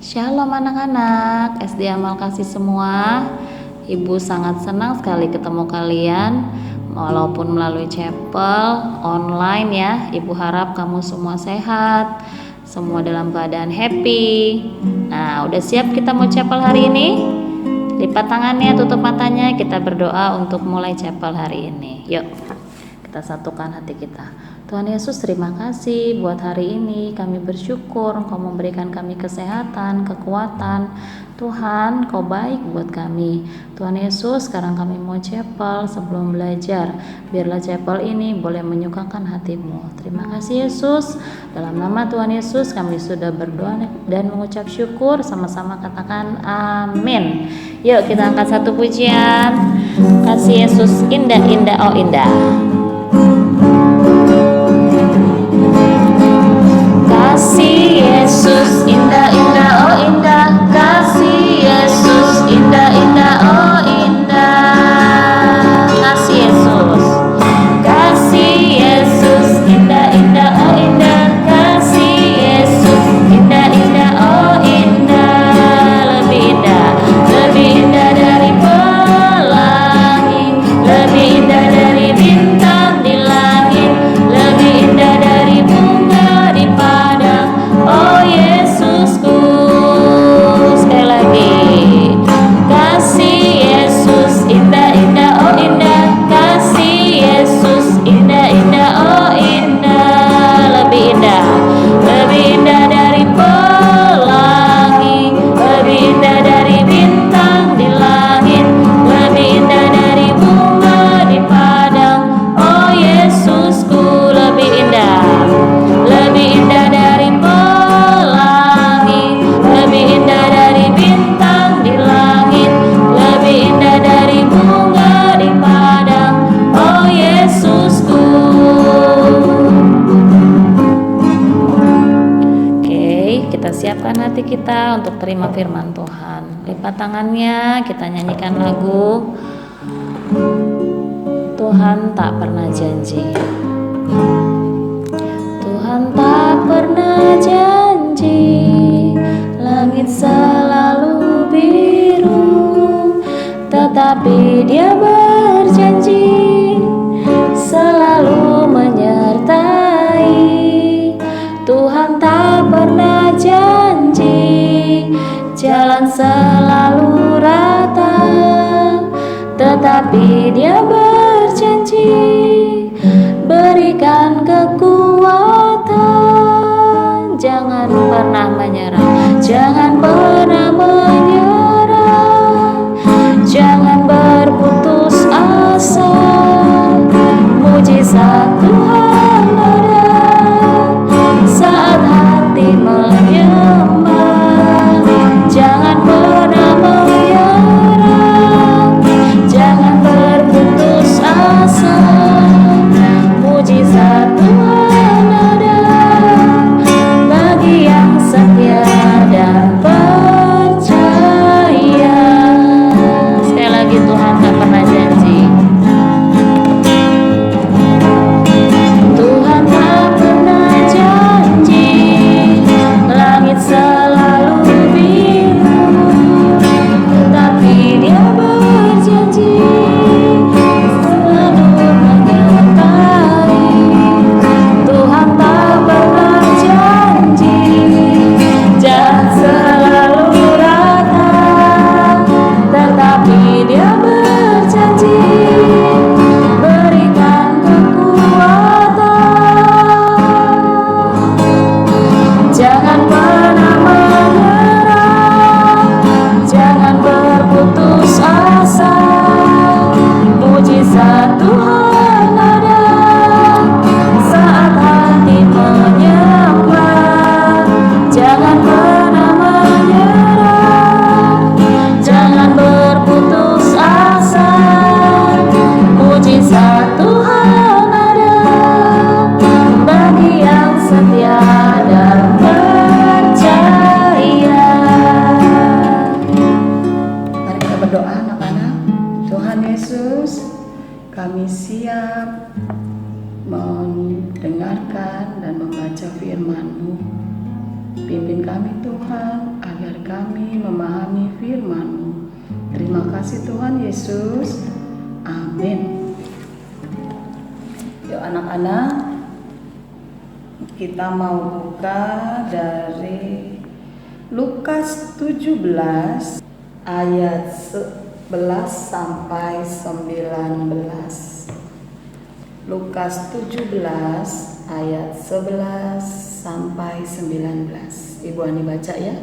Shalom anak-anak SD Amal Kasih semua. Ibu sangat senang sekali ketemu kalian walaupun melalui chapel online ya. Ibu harap kamu semua sehat, semua dalam keadaan happy. Nah, udah siap kita mau chapel hari ini? Lipat tangannya, tutup matanya, kita berdoa untuk mulai chapel hari ini. Yuk, kita satukan hati kita. Tuhan Yesus, terima kasih buat hari ini. Kami bersyukur Engkau memberikan kami kesehatan, kekuatan. Tuhan, Kau baik buat kami. Tuhan Yesus, sekarang kami mau chapel. Sebelum belajar, biarlah chapel ini boleh menyukakan hati-Mu. Terima kasih Yesus. Dalam nama Tuhan Yesus kami sudah berdoa dan mengucap syukur. Sama-sama katakan amin. Yuk kita angkat satu pujian. Kasih Yesus indah, indah, oh indah. Kasih Yesus indah, indah, oh indah. Kasih Yesus indah, indah, oh indah. Kasih Yesus. Kasih Yesus indah, indah, oh indah. Kasih Yesus indah, indah, oh indah. Lebih indah, lebih indah dari pelangi, lebih indah dari bintang di langit, lebih indah dari bunga di padang. Oh Yesusku, sekali lagi. Kasih Yesus indah, indah, oh indah. Kasih Yesus indah, indah, oh indah. Lebih indah, lebih indah dari pelangi, lebih indah dari bintang di langit, lebih indah dari bunga di padang. Oh Yesusku, lebih indah, lebih indah dari pelangi, lebih indah dari bintang di langit, lebih indah dari bunga di padang. Oh Yesusku. Oke, kita siapkan hati kita untuk terima firman Tuhan. Lipat tangannya, kita nyanyikan lagu Tuhan tak pernah janji. Tuhan tak pernah janji, langit selalu biru, tetapi Dia berjanji selalu menyertai. Tuhan tak pernah janji jalan selalu rata, tetapi Dia berjanji berikan kekuatan. Jangan pernah menyerah, jangan pernah menyerah, jangan berputus asa. Mujizat Tuhan ada saat hati menyembah. Jangan pernah menyerah, jangan berputus asa. Mujizat Tuhan ada bagi yang setia dan percaya. Sekali lagi, Tuhan tak pernah janji. Tuhan tak pernah janji langit selalu biru, tetapi Dia berjanji selalu menyertai. Tuhan tak pernah janji jalan selalu rata, tetapi Dia berjanji berikan kekuatan. Jangan pernah menyerah, jangan berputus asa. Mujizat Tuhan ada saat hati menyembah. Jangan pernah menyerah, jangan berputus asa. Mujizat Tuhan ada bagi yang setia dan percaya. Mari kita berdoa anak-anak. Tuhan Yesus, kami siap mendengarkan dan membaca firman-Mu. Pimpin kami Tuhan, agar kasih Tuhan Yesus. Amin. Yuk anak-anak, kita mau buka dari Lukas 17 ayat 11 sampai 19. Lukas 17 ayat 11 sampai 19. Ibu Ani baca ya.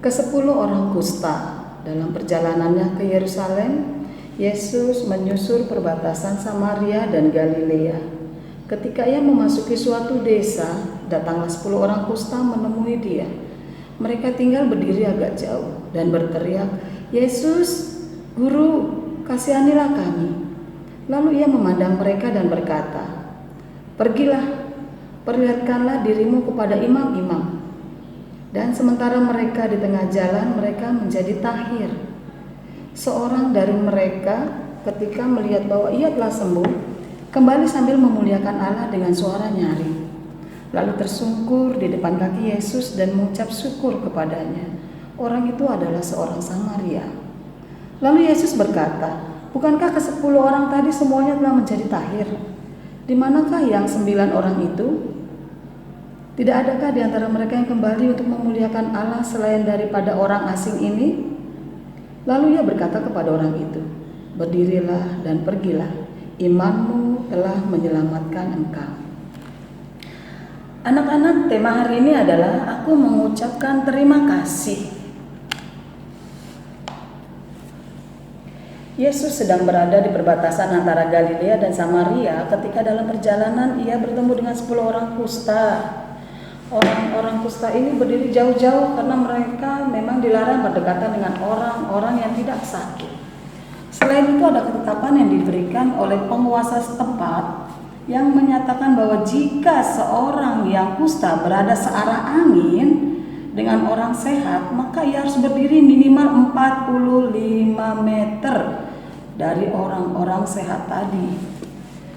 Ke-10 orang kusta dalam perjalanannya ke Yerusalem, Yesus menyusur perbatasan Samaria dan Galilea. Ketika ia memasuki suatu desa, datanglah 10 orang kusta menemui dia. Mereka tinggal berdiri agak jauh dan berteriak, "Yesus, Guru, kasihanilah kami." Lalu ia memandang mereka dan berkata, "Pergilah, perlihatkanlah dirimu kepada imam-imam." Dan sementara mereka di tengah jalan, mereka menjadi tahir. Seorang dari mereka ketika melihat bahwa ia telah sembuh, kembali sambil memuliakan Allah dengan suara nyaring. Lalu tersungkur di depan kaki Yesus dan mengucap syukur kepadanya. Orang itu adalah seorang Samaria. Lalu Yesus berkata, "Bukankah ke-10 orang tadi semuanya telah menjadi tahir? Di manakah yang 9 orang itu? Tidak adakah di antara mereka yang kembali untuk memuliakan Allah selain daripada orang asing ini?" Lalu ia berkata kepada orang itu, "Berdirilah dan pergilah, imanmu telah menyelamatkan engkau." Anak-anak, tema hari ini adalah aku mengucapkan terima kasih. Yesus sedang berada di perbatasan antara Galilea dan Samaria ketika dalam perjalanan ia bertemu dengan 10 orang kusta. Orang-orang kusta ini berdiri jauh-jauh karena mereka memang dilarang berdekatan dengan orang-orang yang tidak sakit. Selain itu ada ketetapan yang diberikan oleh penguasa setempat yang menyatakan bahwa jika seorang yang kusta berada searah angin dengan orang sehat, maka ia harus berdiri minimal 45 meter dari orang-orang sehat tadi.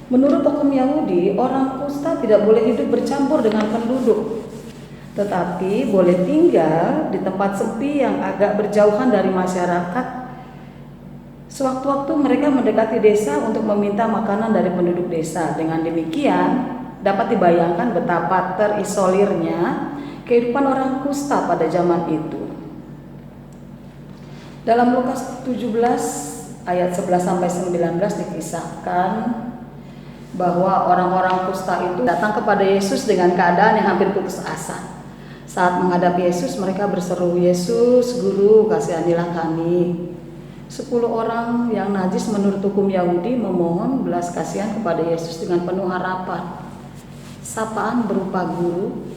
Menurut hukum Yahudi, orang kusta tidak boleh hidup bercampur dengan penduduk, tetapi boleh tinggal di tempat sepi yang agak berjauhan dari masyarakat. Sewaktu-waktu mereka mendekati desa untuk meminta makanan dari penduduk desa. Dengan demikian, dapat dibayangkan betapa terisolirnya kehidupan orang kusta pada zaman itu. Dalam Lukas 17 ayat 11 sampai 19 dikisahkan bahwa orang-orang kusta itu datang kepada Yesus dengan keadaan yang hampir putus asa. Saat menghadap Yesus, mereka berseru, "Yesus, Guru, kasihanilah kami." 10 orang yang najis menurut hukum Yahudi memohon belas kasihan kepada Yesus dengan penuh harapan. Sapaan berupa guru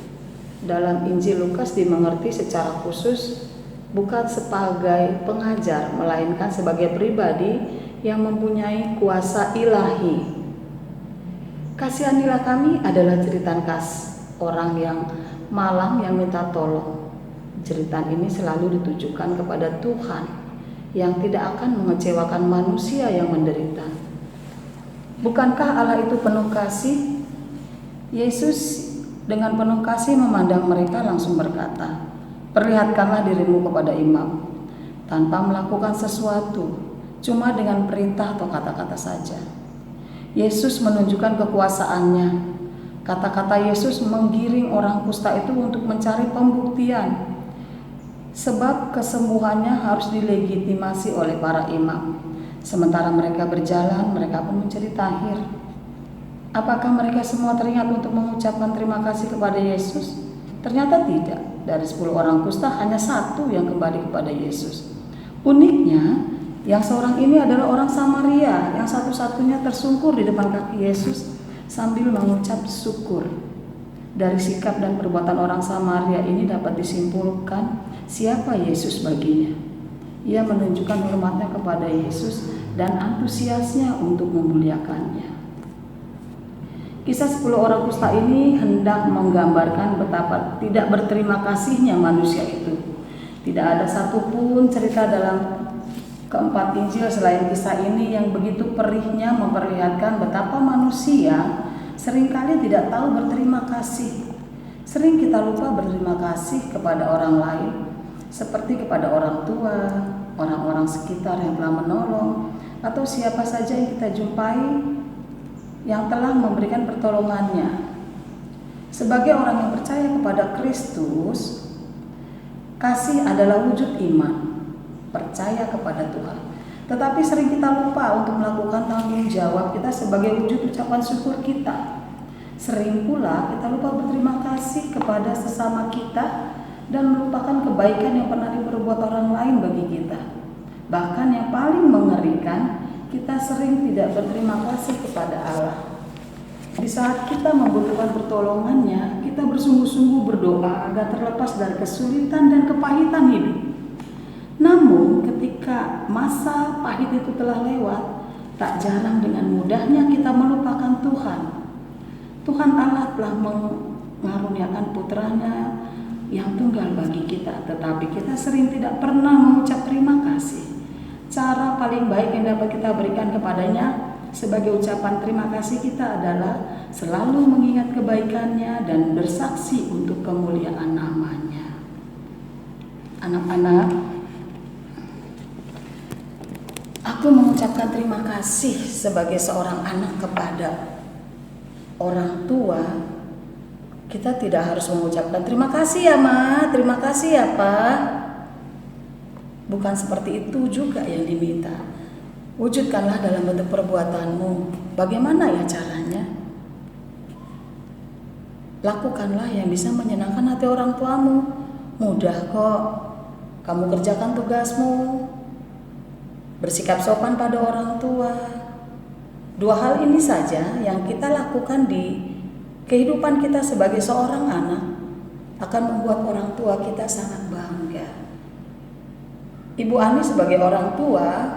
dalam Injil Lukas dimengerti secara khusus bukan sebagai pengajar, melainkan sebagai pribadi yang mempunyai kuasa ilahi. Kasihanilah kami adalah jeritan khas orang yang malang yang minta tolong. Jeritan ini selalu ditujukan kepada Tuhan yang tidak akan mengecewakan manusia yang menderita. Bukankah Allah itu penuh kasih? Yesus dengan penuh kasih memandang mereka langsung berkata, "Perlihatkanlah dirimu kepada imam," tanpa melakukan sesuatu, cuma dengan perintah atau kata-kata saja. Yesus menunjukkan kekuasaannya. Kata-kata Yesus menggiring orang kusta itu untuk mencari pembuktian, sebab kesembuhannya harus dilegitimasi oleh para imam. Sementara mereka berjalan, mereka pun menjadi tahir. Apakah mereka semua teringat untuk mengucapkan terima kasih kepada Yesus? Ternyata tidak. Dari 10 orang kusta hanya 1 yang kembali kepada Yesus. Uniknya, yang seorang ini adalah orang Samaria yang satu-satunya tersungkur di depan kaki Yesus sambil mengucap syukur. Dari sikap dan perbuatan orang Samaria ini dapat disimpulkan siapa Yesus baginya. Ia menunjukkan hormatnya kepada Yesus dan antusiasnya untuk memuliakannya. Kisah 10 orang kusta ini hendak menggambarkan betapa tidak berterima kasihnya manusia itu. Tidak ada satupun cerita dalam keempat Injil selain kisah ini yang begitu perihnya memperlihatkan betapa manusia seringkali tidak tahu berterima kasih. Sering kita lupa berterima kasih kepada orang lain, seperti kepada orang tua, orang-orang sekitar yang telah menolong, atau siapa saja yang kita jumpai yang telah memberikan pertolongannya. Sebagai orang yang percaya kepada Kristus, kasih adalah wujud iman, percaya kepada Tuhan. Tetapi sering kita lupa untuk melakukan tanggung jawab kita sebagai wujud ucapan syukur kita. Sering pula kita lupa berterima kasih kepada sesama kita dan melupakan kebaikan yang pernah diperbuat orang lain bagi kita. Bahkan yang paling mengerikan, kita sering tidak berterima kasih kepada Allah. Di saat kita membutuhkan pertolongannya, kita bersungguh-sungguh berdoa agar terlepas dari kesulitan dan kepahitan hidup. Namun ketika masa pahit itu telah lewat, tak jarang dengan mudahnya kita melupakan Tuhan. Tuhan Allah telah mengaruniakan putranya yang tunggal bagi kita, tetapi kita sering tidak pernah mengucap terima kasih. Cara paling baik yang dapat kita berikan kepadanya sebagai ucapan terima kasih kita adalah selalu mengingat kebaikannya dan bersaksi untuk kemuliaan namanya. Anak-anak, aku mengucapkan terima kasih sebagai seorang anak kepada orang tua. Kita tidak harus mengucapkan terima kasih ya Ma, terima kasih ya Pak. Bukan seperti itu juga yang diminta. Wujudkanlah dalam bentuk perbuatanmu. Bagaimana ya caranya? Lakukanlah yang bisa menyenangkan hati orang tuamu. Mudah kok. Kamu kerjakan tugasmu. Bersikap sopan pada orang tua. Dua hal ini saja yang kita lakukan di kehidupan kita sebagai seorang anak akan membuat orang tua kita sangat bangga. Ibu Ani sebagai orang tua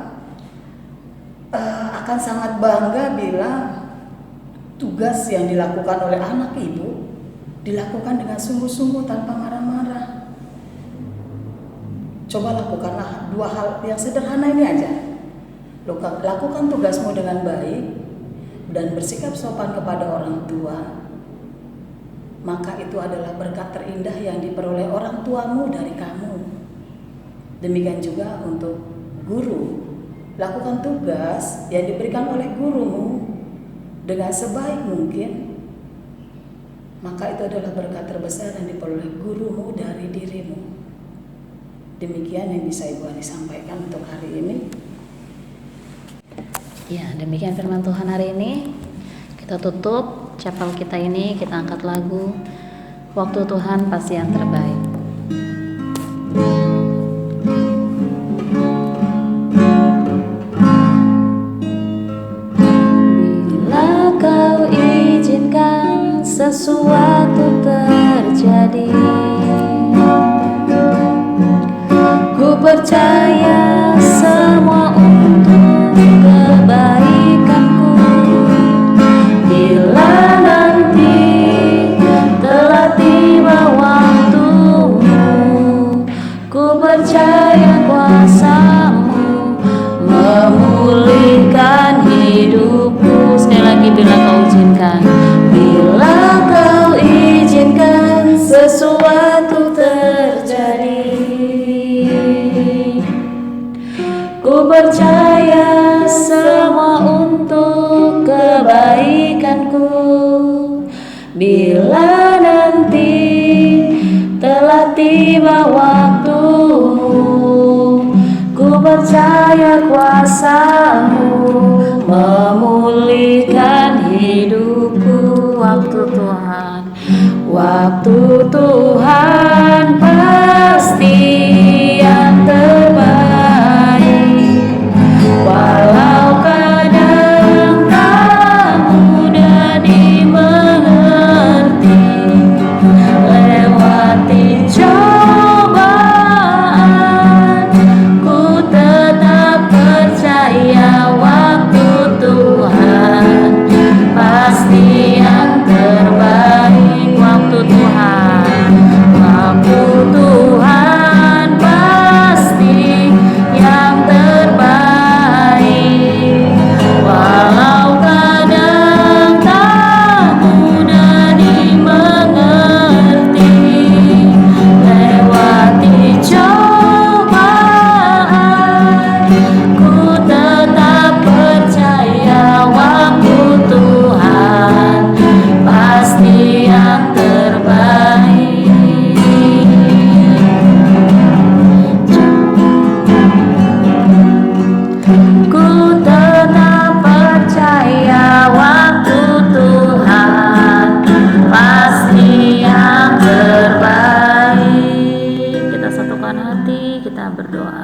akan sangat bangga bila tugas yang dilakukan oleh anak ibu dilakukan dengan sungguh-sungguh tanpa marah-marah. Coba lakukanlah dua hal yang sederhana ini aja. Lakukan tugasmu dengan baik dan bersikap sopan kepada orang tua. Maka itu adalah berkat terindah yang diperoleh orang tuamu dari kamu. Demikian juga untuk guru. Lakukan tugas yang diberikan oleh gurumu dengan sebaik mungkin. Maka itu adalah berkat terbesar yang diperoleh gurumu dari dirimu. Demikian yang bisa Ibu Ani sampaikan untuk hari ini. Ya, demikian firman Tuhan hari ini. Kita tutup chapel kita ini, kita angkat lagu Waktu Tuhan Pasti Yang Terbaik. Bila kau izinkan sesuatu terjadi, ku percaya semua untuk kebaikanku. Bila nanti telah tiba waktumu, ku percaya kuasamu memulihkan hidupku. Sekali lagi, bila kau izinkan, bila kau izinkan sesuatu terjadi, ku percaya semua untuk kebaikanku. Bila nanti telah tiba waktumu, ku percaya kuasamu memulihkan hidupku. Waktu Tuhan pasti yang terbaik. Walau kadang tak mudah dimengerti, lewati cobaan, ku tetap percaya waktu Tuhan pasti yang terbaik. Waktu Tuhan kesungguhan hati kita berdoa.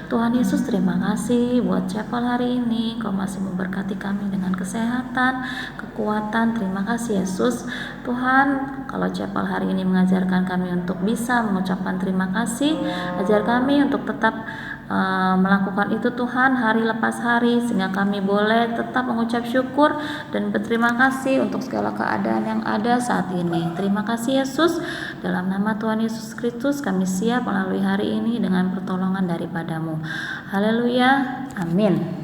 Tuhan Yesus, terima kasih buat chapel hari ini. Kau masih memberkati kami dengan kesehatan, kekuatan. Terima kasih Yesus. Tuhan, kalau chapel hari ini mengajarkan kami untuk bisa mengucapkan terima kasih, ajar kami untuk tetap melakukan itu Tuhan hari lepas hari, sehingga kami boleh tetap mengucap syukur dan berterima kasih untuk segala keadaan yang ada saat ini. Terima kasih Yesus. Dalam nama Tuhan Yesus Kristus kami siap melalui hari ini dengan pertolongan daripadamu. Haleluya, amin.